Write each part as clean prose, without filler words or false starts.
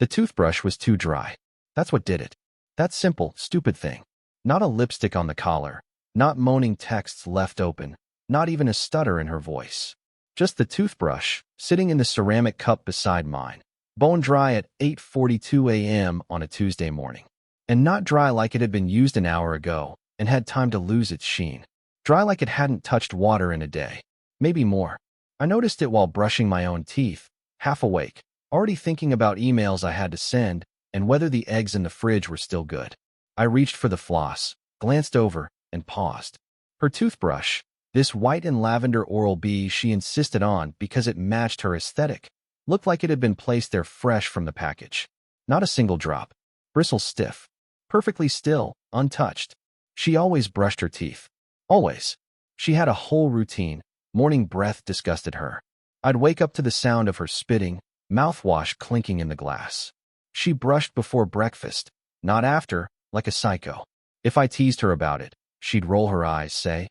The toothbrush was too dry. That's what did it. That simple, stupid thing. Not a lipstick on the collar. Not moaning texts left open. Not even a stutter in her voice. Just the toothbrush, sitting in the ceramic cup beside mine. Bone dry at 8:42 a.m. on a Tuesday morning. And not dry like it had been used an hour ago and had time to lose its sheen. Dry like it hadn't touched water in a day. Maybe more. I noticed it while brushing my own teeth, half awake, already thinking about emails I had to send and whether the eggs in the fridge were still good. I reached for the floss, glanced over, and paused. Her toothbrush, this white and lavender Oral-B she insisted on because it matched her aesthetic, looked like it had been placed there fresh from the package. Not a single drop. Bristles stiff. Perfectly still, untouched. She always brushed her teeth. Always. She had a whole routine. Morning breath disgusted her. I'd wake up to the sound of her spitting, mouthwash clinking in the glass. She brushed before breakfast, not after, like a psycho. If I teased her about it, she'd roll her eyes, say,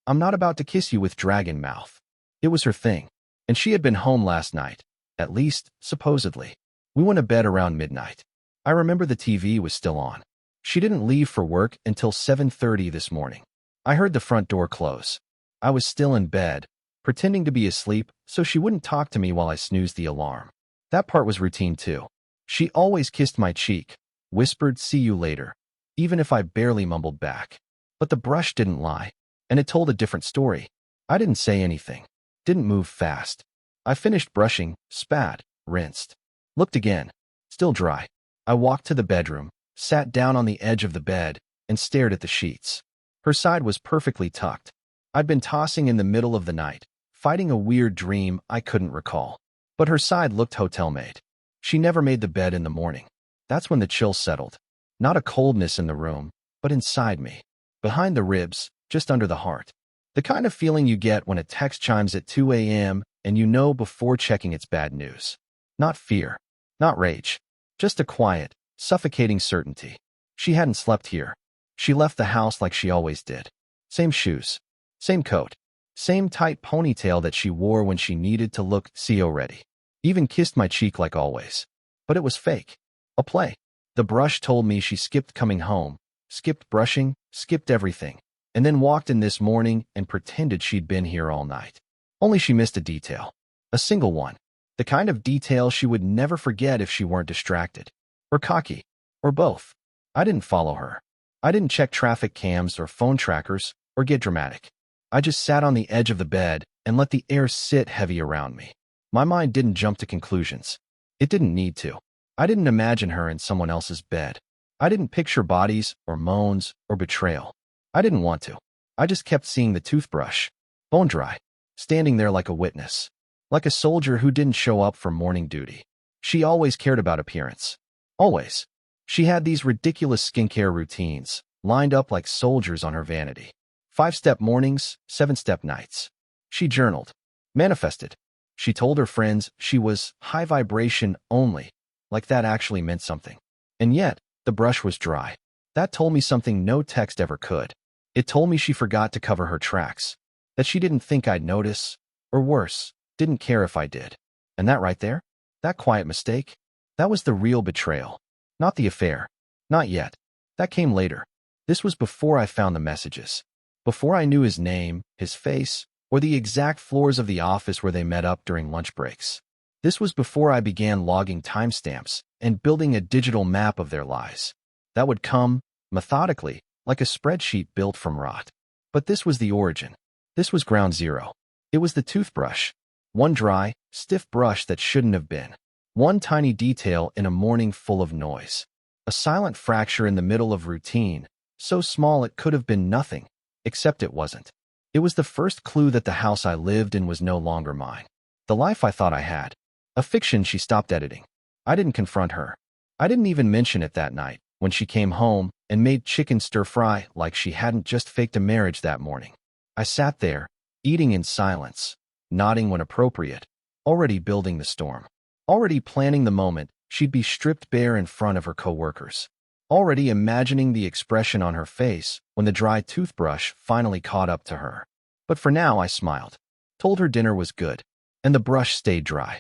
"I'm not about to kiss you with dragon mouth." It was her thing. And she had been home last night. At least, supposedly. We went to bed around midnight. I remember the TV was still on. She didn't leave for work until 7:30 this morning. I heard the front door close. I was still in bed, pretending to be asleep so she wouldn't talk to me while I snoozed the alarm. That part was routine too. She always kissed my cheek, whispered, "See you later," even if I barely mumbled back. But the brush didn't lie, and it told a different story. I didn't say anything, didn't move fast. I finished brushing, spat, rinsed. Looked again. Still dry. I walked to the bedroom, sat down on the edge of the bed, and stared at the sheets. Her side was perfectly tucked. I'd been tossing in the middle of the night, fighting a weird dream I couldn't recall. But her side looked hotel-made. She never made the bed in the morning. That's when the chill settled. Not a coldness in the room, but inside me. Behind the ribs, just under the heart. The kind of feeling you get when a text chimes at 2 a.m. and you know before checking it's bad news. Not fear. Not rage. Just a quiet, suffocating certainty. She hadn't slept here. She left the house like she always did. Same shoes. Same coat. Same tight ponytail that she wore when she needed to look CO ready. Even kissed my cheek like always. But it was fake. A play. The brush told me she skipped coming home, skipped brushing, skipped everything, and then walked in this morning and pretended she'd been here all night. Only she missed a detail. A single one. The kind of detail she would never forget if she weren't distracted. Or cocky. Or both. I didn't follow her. I didn't check traffic cams or phone trackers or get dramatic. I just sat on the edge of the bed and let the air sit heavy around me. My mind didn't jump to conclusions. It didn't need to. I didn't imagine her in someone else's bed. I didn't picture bodies or moans or betrayal. I didn't want to. I just kept seeing the toothbrush, bone dry, standing there like a witness. Like a soldier who didn't show up for morning duty. She always cared about appearance. Always. She had these ridiculous skincare routines, lined up like soldiers on her vanity. 5-step mornings, 7-step nights. She journaled. Manifested. She told her friends she was high vibration only, like that actually meant something. And yet, the brush was dry. That told me something no text ever could. It told me she forgot to cover her tracks. That she didn't think I'd notice, or worse, didn't care if I did. And that right there, that quiet mistake, that was the real betrayal. Not the affair. Not yet. That came later. This was before I found the messages. Before I knew his name, his face, or the exact floors of the office where they met up during lunch breaks. This was before I began logging timestamps and building a digital map of their lies. That would come, methodically, like a spreadsheet built from rot. But this was the origin. This was ground zero. It was the toothbrush. One dry, stiff brush that shouldn't have been. One tiny detail in a morning full of noise. A silent fracture in the middle of routine, so small it could have been nothing, except it wasn't. It was the first clue that the house I lived in was no longer mine. The life I thought I had. A fiction she stopped editing. I didn't confront her. I didn't even mention it that night, when she came home and made chicken stir-fry like she hadn't just faked a marriage that morning. I sat there, eating in silence, nodding when appropriate, already building the storm. Already planning the moment she'd be stripped bare in front of her coworkers. Already imagining the expression on her face when the dry toothbrush finally caught up to her. But for now, I smiled, told her dinner was good, and the brush stayed dry.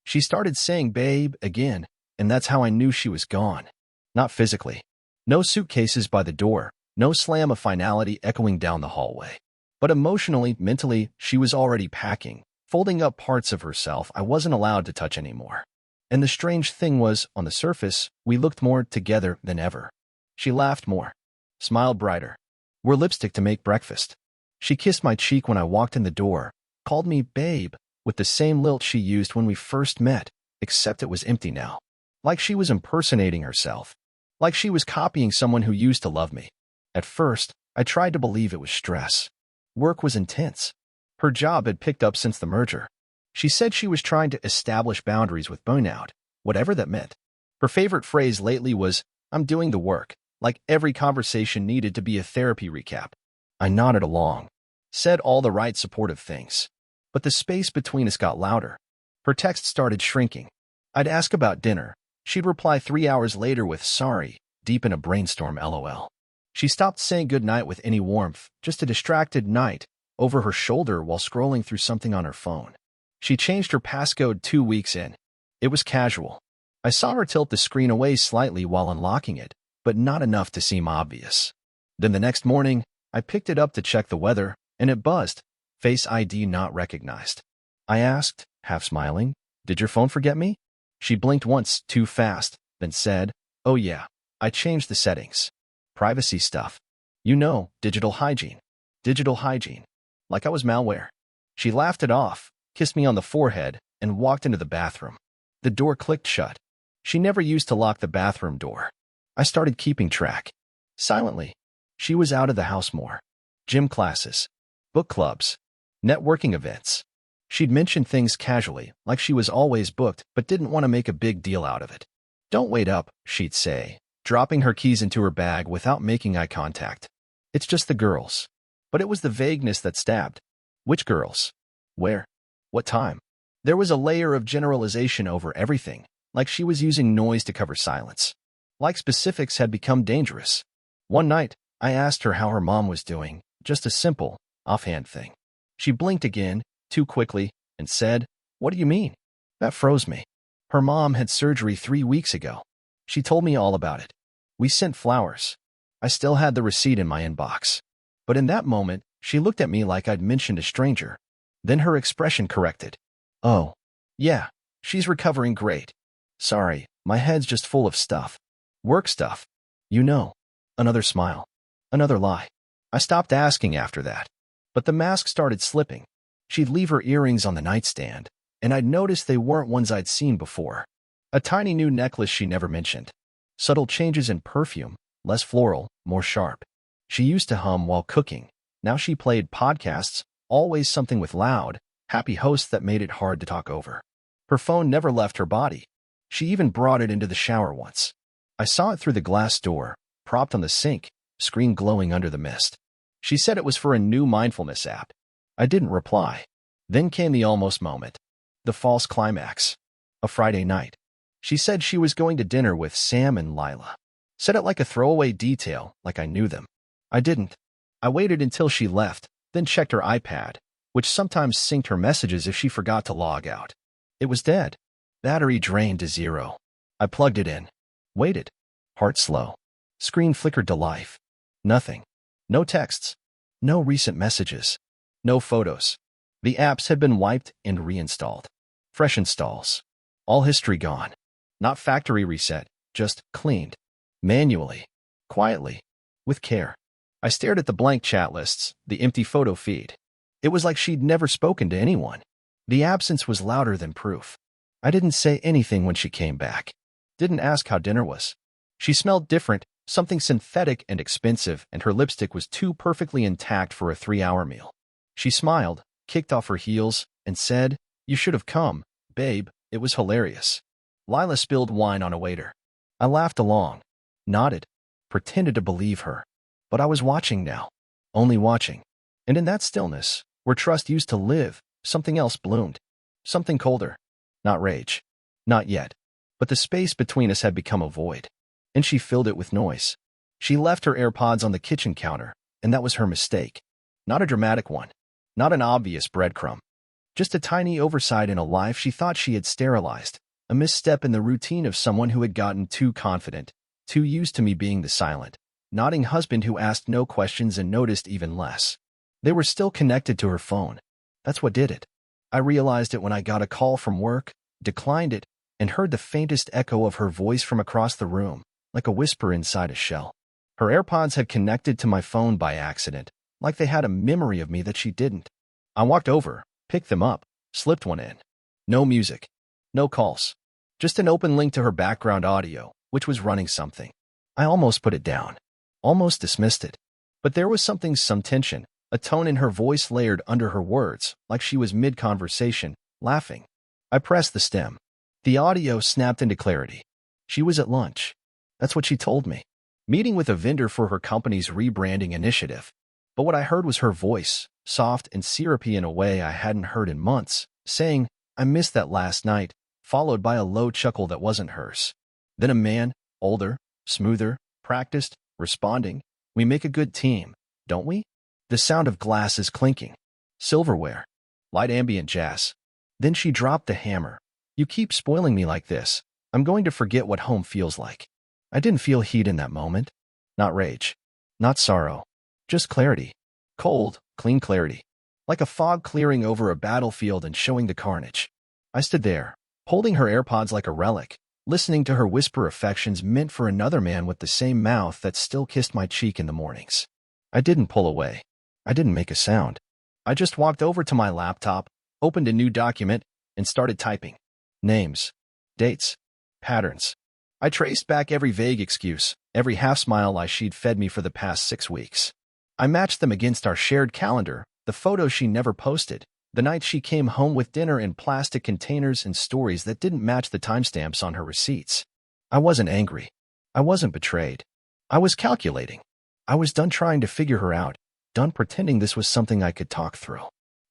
She started saying "babe" again, and that's how I knew she was gone. Not physically. No suitcases by the door, no slam of finality echoing down the hallway. But emotionally, mentally, she was already packing, folding up parts of herself I wasn't allowed to touch anymore. And the strange thing was, on the surface, we looked more together than ever. She laughed more, smiled brighter, wore lipstick to make breakfast. She kissed my cheek when I walked in the door, called me babe, with the same lilt she used when we first met, except it was empty now. Like she was impersonating herself. Like she was copying someone who used to love me. At first, I tried to believe it was stress. Work was intense. Her job had picked up since the merger. She said she was trying to establish boundaries with burnout, whatever that meant. Her favorite phrase lately was, "I'm doing the work," like every conversation needed to be a therapy recap. I nodded along, said all the right supportive things. But the space between us got louder. Her text started shrinking. I'd ask about dinner. She'd reply 3 hours later with sorry, deep in a brainstorm LOL. She stopped saying goodnight with any warmth, just a distracted night, over her shoulder while scrolling through something on her phone. She changed her passcode 2 weeks in. It was casual. I saw her tilt the screen away slightly while unlocking it, but not enough to seem obvious. Then the next morning, I picked it up to check the weather, and it buzzed. Face ID not recognized. I asked, half smiling, "Did your phone forget me?" She blinked once, too fast, then said, "Oh yeah, I changed the settings. Privacy stuff. You know, digital hygiene. Digital hygiene. Like I was malware." She laughed it off, kissed me on the forehead, and walked into the bathroom. The door clicked shut. She never used to lock the bathroom door. I started keeping track. Silently. She was out of the house more. Gym classes. Book clubs. Networking events. She'd mention things casually, like she was always booked, but didn't want to make a big deal out of it. "Don't wait up," she'd say, dropping her keys into her bag without making eye contact. "It's just the girls." But it was the vagueness that stabbed. Which girls? Where? What time? There was a layer of generalization over everything, like she was using noise to cover silence. Like specifics had become dangerous. One night, I asked her how her mom was doing, just a simple, offhand thing. She blinked again, too quickly, and said, "What do you mean?" That froze me. Her mom had surgery 3 weeks ago. She told me all about it. We sent flowers. I still had the receipt in my inbox. But in that moment, she looked at me like I'd mentioned a stranger. Then her expression corrected. "Oh, yeah, she's recovering great. Sorry, my head's just full of stuff. Work stuff. You know." Another smile. Another lie. I stopped asking after that. But the mask started slipping. She'd leave her earrings on the nightstand, and I'd noticed they weren't ones I'd seen before. A tiny new necklace she never mentioned. Subtle changes in perfume, less floral, more sharp. She used to hum while cooking. Now she played podcasts, always something with loud, happy hosts that made it hard to talk over. Her phone never left her body. She even brought it into the shower once. I saw it through the glass door, propped on the sink, screen glowing under the mist. She said it was for a new mindfulness app. I didn't reply. Then came the almost moment. The false climax. A Friday night. She said she was going to dinner with Sam and Lila. Said it like a throwaway detail, like I knew them. I didn't. I waited until she left, then checked her iPad, which sometimes synced her messages if she forgot to log out. It was dead. Battery drained to 0. I plugged it in. Waited. Heart slow. Screen flickered to life. Nothing. No texts. No recent messages. No photos. The apps had been wiped and reinstalled. Fresh installs. All history gone. Not factory reset, just cleaned. Manually. Quietly. With care. I stared at the blank chat lists, the empty photo feed. It was like she'd never spoken to anyone. The absence was louder than proof. I didn't say anything when she came back. Didn't ask how dinner was. She smelled different, something synthetic and expensive, and her lipstick was too perfectly intact for a 3-hour meal. She smiled, kicked off her heels, and said, "You should have come, babe, it was hilarious." Lila spilled wine on a waiter. I laughed along, nodded, pretended to believe her. But I was watching now, only watching. And in that stillness, where trust used to live, something else bloomed. Something colder. Not rage. Not yet. But the space between us had become a void. And she filled it with noise. She left her AirPods on the kitchen counter, and that was her mistake. Not a dramatic one. Not an obvious breadcrumb. Just a tiny oversight in a life she thought she had sterilized. A misstep in the routine of someone who had gotten too confident, too used to me being the silent, nodding husband who asked no questions and noticed even less. They were still connected to her phone. That's what did it. I realized it when I got a call from work, declined it, and heard the faintest echo of her voice from across the room, like a whisper inside a shell. Her AirPods had connected to my phone by accident, like they had a memory of me that she didn't. I walked over, picked them up, slipped one in. No music. No calls. Just an open link to her background audio, which was running something. I almost put it down. Almost dismissed it. But there was some tension, a tone in her voice layered under her words, like she was mid-conversation, laughing. I pressed the stem. The audio snapped into clarity. She was at lunch. That's what she told me. Meeting with a vendor for her company's rebranding initiative. But what I heard was her voice, soft and syrupy in a way I hadn't heard in months, saying, "I missed that last night," followed by a low chuckle that wasn't hers. Then a man, older, smoother, practiced, responding, "We make a good team, don't we?" The sound of glasses clinking. Silverware. Light ambient jazz. Then she dropped the hammer. "You keep spoiling me like this. I'm going to forget what home feels like." I didn't feel heat in that moment. Not rage. Not sorrow. Just clarity. Cold, clean clarity. Like a fog clearing over a battlefield and showing the carnage. I stood there, holding her AirPods like a relic, listening to her whisper affections meant for another man with the same mouth that still kissed my cheek in the mornings. I didn't pull away. I didn't make a sound. I just walked over to my laptop, opened a new document, and started typing. Names. Dates. Patterns. I traced back every vague excuse, every half-smile lie she'd fed me for the past 6 weeks. I matched them against our shared calendar, the photos she never posted, the night she came home with dinner in plastic containers and stories that didn't match the timestamps on her receipts. I wasn't angry. I wasn't betrayed. I was calculating. I was done trying to figure her out, done pretending this was something I could talk through.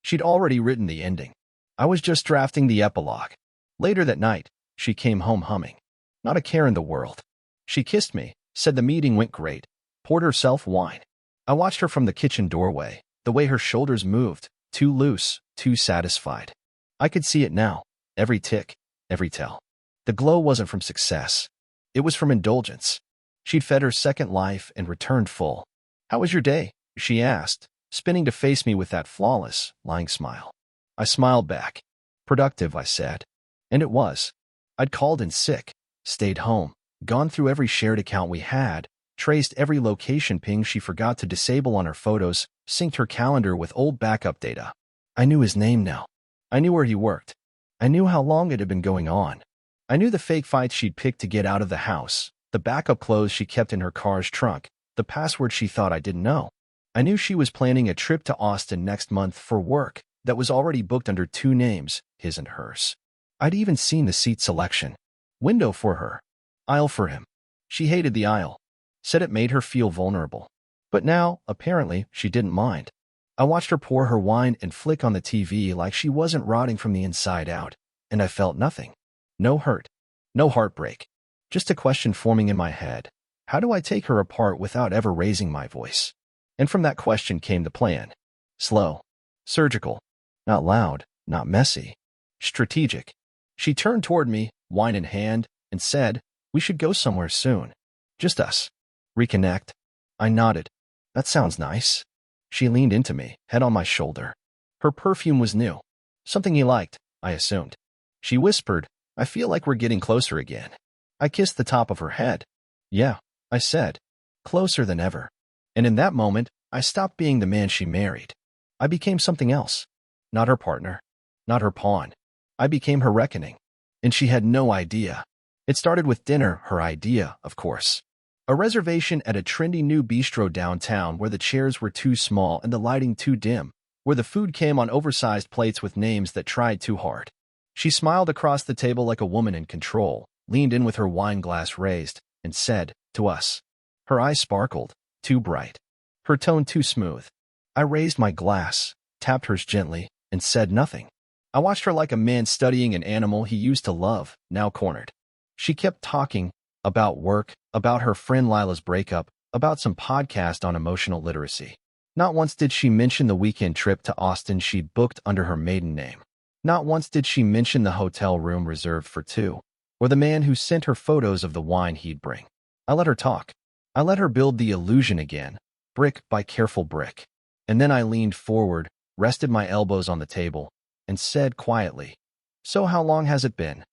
She'd already written the ending. I was just drafting the epilogue. Later that night, she came home humming. Not a care in the world. She kissed me, said the meeting went great, poured herself wine. I watched her from the kitchen doorway, the way her shoulders moved, too loose, too satisfied. I could see it now, every tick, every tell. The glow wasn't from success. It was from indulgence. She'd fed her second life and returned full. "How was your day?" she asked, spinning to face me with that flawless, lying smile. I smiled back. "Productive," I said. And it was. I'd called in sick, stayed home, gone through every shared account we had, traced every location ping she forgot to disable on her photos, synced her calendar with old backup data. I knew his name now. I knew where he worked. I knew how long it had been going on. I knew the fake fights she'd picked to get out of the house, the backup clothes she kept in her car's trunk, the password she thought I didn't know. I knew she was planning a trip to Austin next month for work that was already booked under 2 names, his and hers. I'd even seen the seat selection. Window for her. Aisle for him. She hated the aisle. Said it made her feel vulnerable. But now, apparently, she didn't mind. I watched her pour her wine and flick on the TV like she wasn't rotting from the inside out, and I felt nothing. No hurt. No heartbreak. Just a question forming in my head. How do I take her apart without ever raising my voice? And from that question came the plan. Slow. Surgical. Not loud. Not messy. Strategic. She turned toward me, wine in hand, and said, "We should go somewhere soon. Just us. Reconnect." I nodded. "That sounds nice." She leaned into me, head on my shoulder. Her perfume was new. Something he liked, I assumed. She whispered, "I feel like we're getting closer again." I kissed the top of her head. "Yeah," I said. Closer than ever. And in that moment, I stopped being the man she married. I became something else. Not her partner. Not her pawn. I became her reckoning. And she had no idea. It started with dinner, her idea, of course. A reservation at a trendy new bistro downtown where the chairs were too small and the lighting too dim, where the food came on oversized plates with names that tried too hard. She smiled across the table like a woman in control, leaned in with her wine glass raised, and said, "To us." Her eyes sparkled, too bright. Her tone too smooth. I raised my glass, tapped hers gently, and said nothing. I watched her like a man studying an animal he used to love, now cornered. She kept talking about work, about her friend Lila's breakup, about some podcast on emotional literacy. Not once did she mention the weekend trip to Austin she'd booked under her maiden name. Not once did she mention the hotel room reserved for two, or the man who sent her photos of the wine he'd bring. I let her talk. I let her build the illusion again, brick by careful brick. And then I leaned forward, rested my elbows on the table, and said quietly, "So how long has it been?"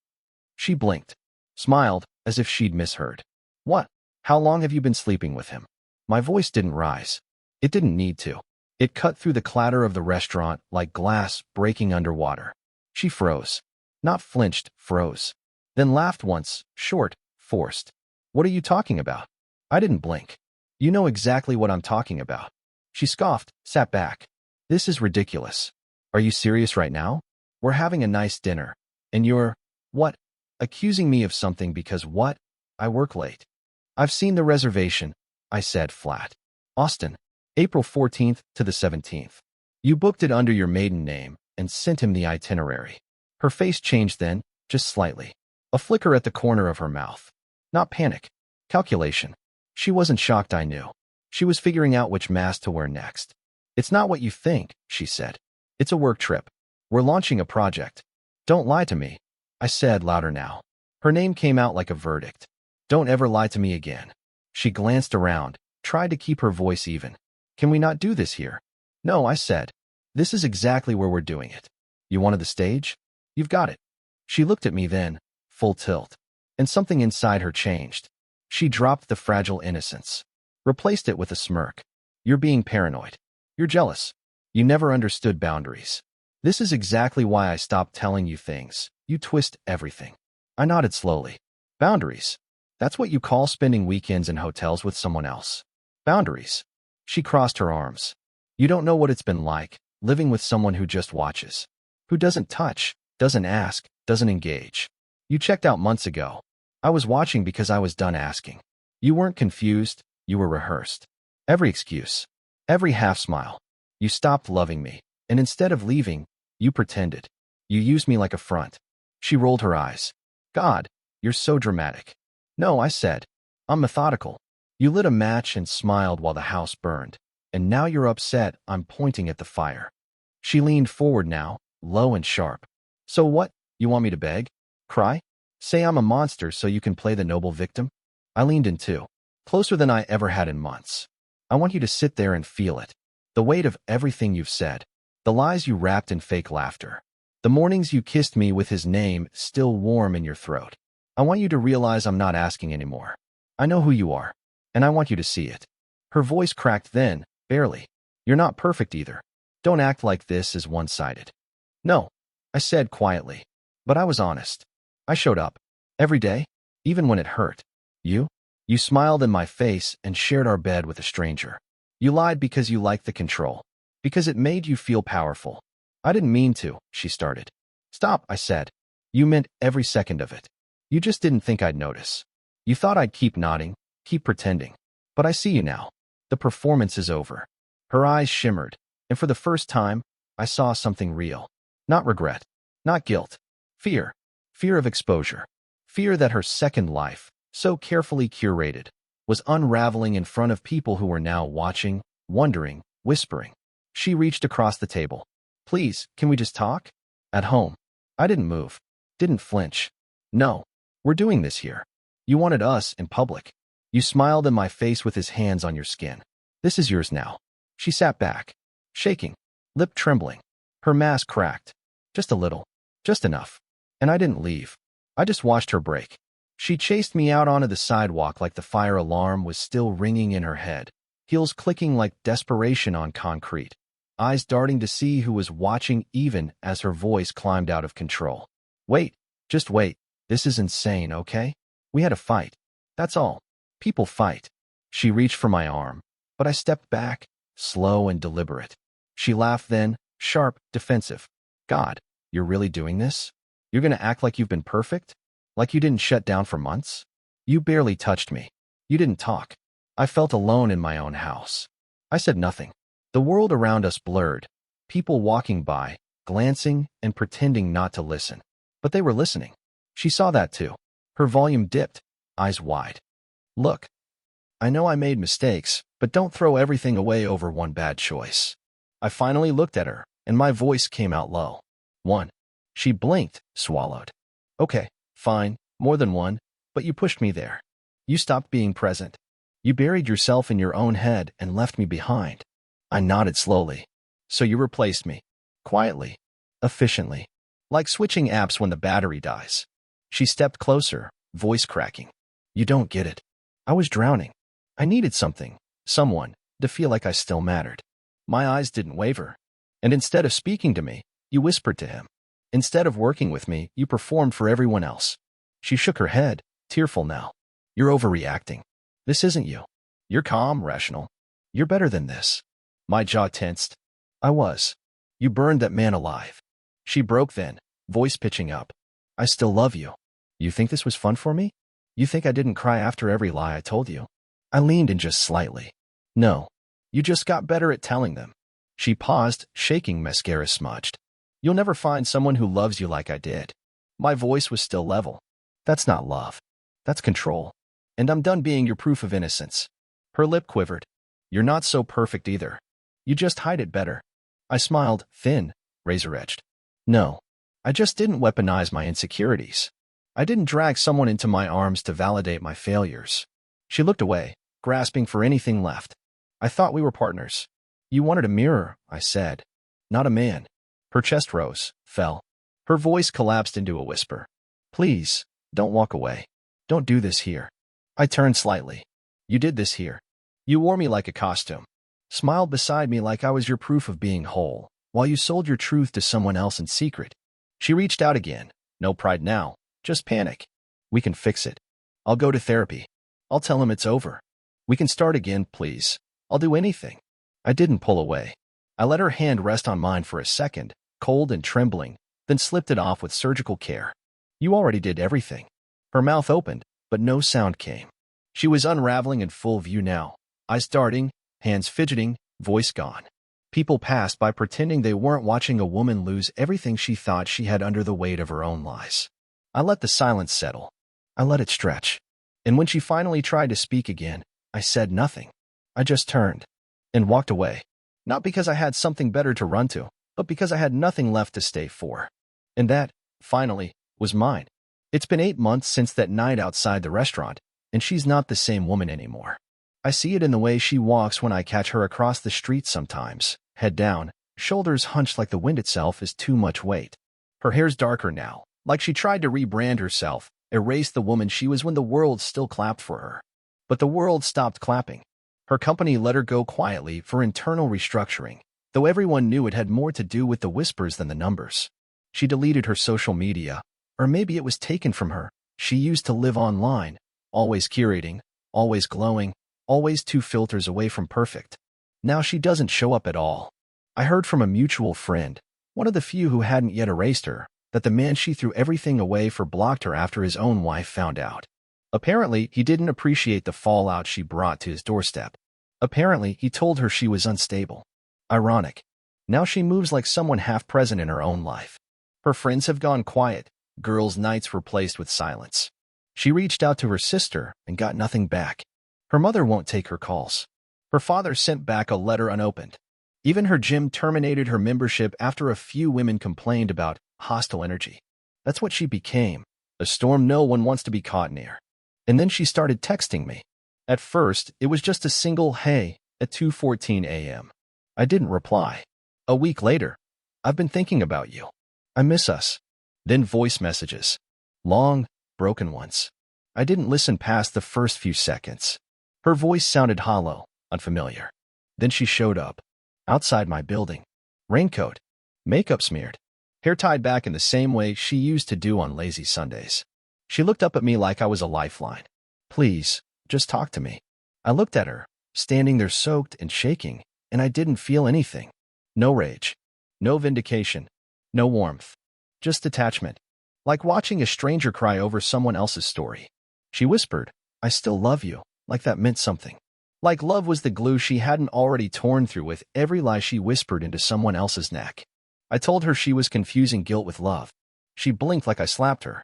She blinked, smiled as if she'd misheard. "What? How long have you been sleeping with him?" My voice didn't rise. It didn't need to. It cut through the clatter of the restaurant like glass breaking underwater. She froze. Not flinched, froze. Then laughed once, short, forced. "What are you talking about?" I didn't blink. "You know exactly what I'm talking about." She scoffed, sat back. "This is ridiculous. Are you serious right now? We're having a nice dinner. And you're, what? Accusing me of something because what? I work late." "I've seen the reservation," I said flat. "Austin, April 14th to the 17th. You booked it under your maiden name and sent him the itinerary." Her face changed then, just slightly. A flicker at the corner of her mouth. Not panic. Calculation. She wasn't shocked, I knew. She was figuring out which mask to wear next. "It's not what you think," she said. "It's a work trip. We're launching a project." "Don't lie to me," I said louder now. Her name came out like a verdict. "Don't ever lie to me again." She glanced around, tried to keep her voice even. "Can we not do this here?" "No," I said. "This is exactly where we're doing it. You wanted the stage? You've got it." She looked at me then, full tilt. And something inside her changed. She dropped the fragile innocence, replaced it with a smirk. "You're being paranoid. You're jealous. You never understood boundaries. This is exactly why I stopped telling you things. You twist everything." I nodded slowly. "Boundaries. That's what you call spending weekends in hotels with someone else. Boundaries." She crossed her arms. "You don't know what it's been like, living with someone who just watches. Who doesn't touch, doesn't ask, doesn't engage. You checked out months ago. I was watching because I was done asking. You weren't confused, you were rehearsed. Every excuse, every half-smile. You stopped loving me, and instead of leaving, you pretended. You used me like a front." She rolled her eyes. "God, you're so dramatic." "No," I said. "I'm methodical. You lit a match and smiled while the house burned, and now you're upset I'm pointing at the fire." She leaned forward now, low and sharp. "So what? You want me to beg? Cry? Say I'm a monster so you can play the noble victim?" I leaned in too, closer than I ever had in months. "I want you to sit there and feel it. The weight of everything you've said. The lies you wrapped in fake laughter. The mornings you kissed me with his name still warm in your throat. I want you to realize I'm not asking anymore. I know who you are, and I want you to see it." Her voice cracked then, barely. "You're not perfect either. Don't act like this is one-sided." "No," I said quietly. But I was honest. I showed up. Every day, even when it hurt. You smiled in my face and shared our bed with a stranger. You lied because you liked the control. Because it made you feel powerful. "I didn't mean to," she started. "Stop," I said. "You meant every second of it. You just didn't think I'd notice. You thought I'd keep nodding, keep pretending. But I see you now. The performance is over." Her eyes shimmered, and for the first time, I saw something real. Not regret. Not guilt. Fear. Fear of exposure. Fear that her second life, so carefully curated, was unraveling in front of people who were now watching, wondering, whispering. She reached across the table. "Please, can we just talk? At home." I didn't move. Didn't flinch. "No. We're doing this here. You wanted us in public. You smiled in my face with his hands on your skin. This is yours now." She sat back, shaking, lip trembling. Her mask cracked. Just a little. Just enough. And I didn't leave. I just watched her break. She chased me out onto the sidewalk like the fire alarm was still ringing in her head, heels clicking like desperation on concrete, eyes darting to see who was watching even as her voice climbed out of control. "Wait, just wait. This is insane, okay? We had a fight. That's all. People fight." She reached for my arm, but I stepped back, slow and deliberate. She laughed then, sharp, defensive. "God, you're really doing this? You're gonna act like you've been perfect? Like you didn't shut down for months? You barely touched me. You didn't talk." I felt alone in my own house. I said nothing. The world around us blurred, people walking by, glancing and pretending not to listen. But they were listening. She saw that too. Her volume dipped, eyes wide. "Look, I know I made mistakes, but don't throw everything away over one bad choice." I finally looked at her, and my voice came out low. "One. She blinked, swallowed. Okay, fine, more than one, but you pushed me there. You stopped being present. You buried yourself in your own head and left me behind. I nodded slowly. So you replaced me. Quietly. Efficiently. Like switching apps when the battery dies. She stepped closer, voice cracking. You don't get it. I was drowning. I needed something, someone, to feel like I still mattered. My eyes didn't waver. And instead of speaking to me, you whispered to him. Instead of working with me, you performed for everyone else. She shook her head, tearful now. You're overreacting. This isn't you. You're calm, rational. You're better than this. My jaw tensed. I was. You burned that man alive. She broke then, voice pitching up. I still love you. You think this was fun for me? You think I didn't cry after every lie I told you? I leaned in just slightly. No. You just got better at telling them. She paused, shaking mascara smudged. You'll never find someone who loves you like I did. My voice was still level. That's not love. That's control. And I'm done being your proof of innocence. Her lip quivered. You're not so perfect either. You just hide it better. I smiled, thin, razor-edged. No. I just didn't weaponize my insecurities. I didn't drag someone into my arms to validate my failures. She looked away, grasping for anything left. I thought we were partners. You wanted a mirror, I said. Not a man. Her chest rose, fell. Her voice collapsed into a whisper. Please, don't walk away. Don't do this here. I turned slightly. You did this here. You wore me like a costume. Smiled beside me like I was your proof of being whole, while you sold your truth to someone else in secret. She reached out again. No pride now, just panic. We can fix it. I'll go to therapy. I'll tell him it's over. We can start again, please. I'll do anything. I didn't pull away. I let her hand rest on mine for a second, cold and trembling, then slipped it off with surgical care. You already did everything. Her mouth opened, but no sound came. She was unraveling in full view now, eyes darting, hands fidgeting, voice gone. People passed by pretending they weren't watching a woman lose everything she thought she had under the weight of her own lies. I let the silence settle. I let it stretch. And when she finally tried to speak again, I said nothing. I just turned and walked away. Not because I had something better to run to, but because I had nothing left to stay for. And that, finally, was mine. It's been 8 months since that night outside the restaurant, and she's not the same woman anymore. I see it in the way she walks when I catch her across the street sometimes, head down, shoulders hunched like the wind itself is too much weight. Her hair's darker now, like she tried to rebrand herself, erase the woman she was when the world still clapped for her. But the world stopped clapping. Her company let her go quietly for internal restructuring, though everyone knew it had more to do with the whispers than the numbers. She deleted her social media, or maybe it was taken from her. She used to live online, always curating, always glowing, always 2 filters away from perfect. Now she doesn't show up at all. I heard from a mutual friend, one of the few who hadn't yet erased her, that the man she threw everything away for blocked her after his own wife found out. Apparently, he didn't appreciate the fallout she brought to his doorstep. Apparently, he told her she was unstable. Ironic. Now she moves like someone half present in her own life. Her friends have gone quiet, girls' nights replaced with silence. She reached out to her sister and got nothing back. Her mother won't take her calls. Her father sent back a letter unopened. Even her gym terminated her membership after a few women complained about hostile energy. That's what she became, a storm no one wants to be caught near. And then she started texting me. At first, it was just a single hey at 2:14 a.m. I didn't reply. A week later, I've been thinking about you. I miss us. Then voice messages. Long, broken ones. I didn't listen past the first few seconds. Her voice sounded hollow, unfamiliar. Then she showed up. Outside my building. Raincoat. Makeup smeared. Hair tied back in the same way she used to do on lazy Sundays. She looked up at me like I was a lifeline. Please, just talk to me. I looked at her, standing there soaked and shaking, and I didn't feel anything. No rage. No vindication. No warmth. Just detachment. Like watching a stranger cry over someone else's story. She whispered, I still love you, like that meant something. Like love was the glue she hadn't already torn through with every lie she whispered into someone else's neck. I told her she was confusing guilt with love. She blinked like I slapped her.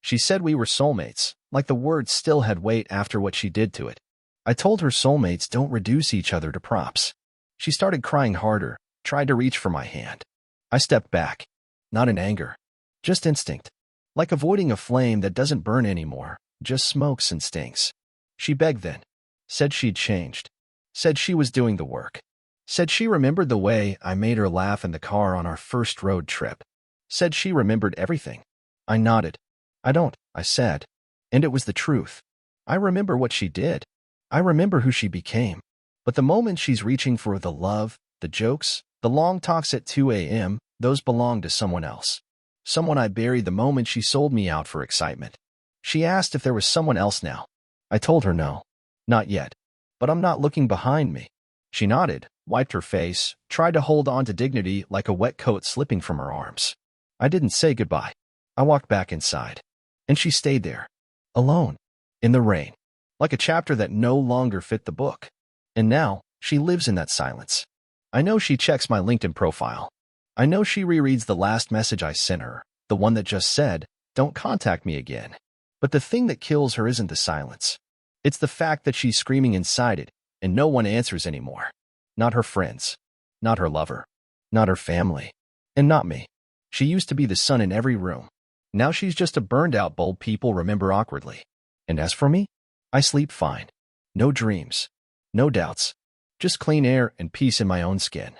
She said we were soulmates, like the word still had weight after what she did to it. I told her soulmates don't reduce each other to props. She started crying harder, tried to reach for my hand. I stepped back. Not in anger. Just instinct. Like avoiding a flame that doesn't burn anymore, just smokes and stinks. She begged then. Said she'd changed. Said she was doing the work. Said she remembered the way I made her laugh in the car on our first road trip. Said she remembered everything. I nodded. I don't, I said. And it was the truth. I remember what she did. I remember who she became. But the moment she's reaching for the love, the jokes, the long talks at 2 a.m., those belong to someone else. Someone I buried the moment she sold me out for excitement. She asked if there was someone else now. I told her no. Not yet. But I'm not looking behind me. She nodded, wiped her face, tried to hold on to dignity like a wet coat slipping from her arms. I didn't say goodbye. I walked back inside. And she stayed there. Alone. In the rain. Like a chapter that no longer fit the book. And now, she lives in that silence. I know she checks my LinkedIn profile. I know she rereads the last message I sent her, the one that just said, "Don't contact me again." But the thing that kills her isn't the silence. It's the fact that she's screaming inside it, and no one answers anymore. Not her friends. Not her lover. Not her family. And not me. She used to be the sun in every room. Now she's just a burned-out bulb people remember awkwardly. And as for me, I sleep fine. No dreams. No doubts. Just clean air and peace in my own skin.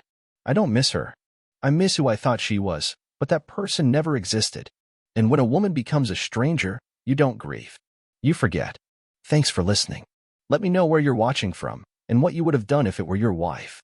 I don't miss her. I miss who I thought she was, but that person never existed. And when a woman becomes a stranger, you don't grieve. You forget. Thanks for listening. Let me know where you're watching from and what you would have done if it were your wife.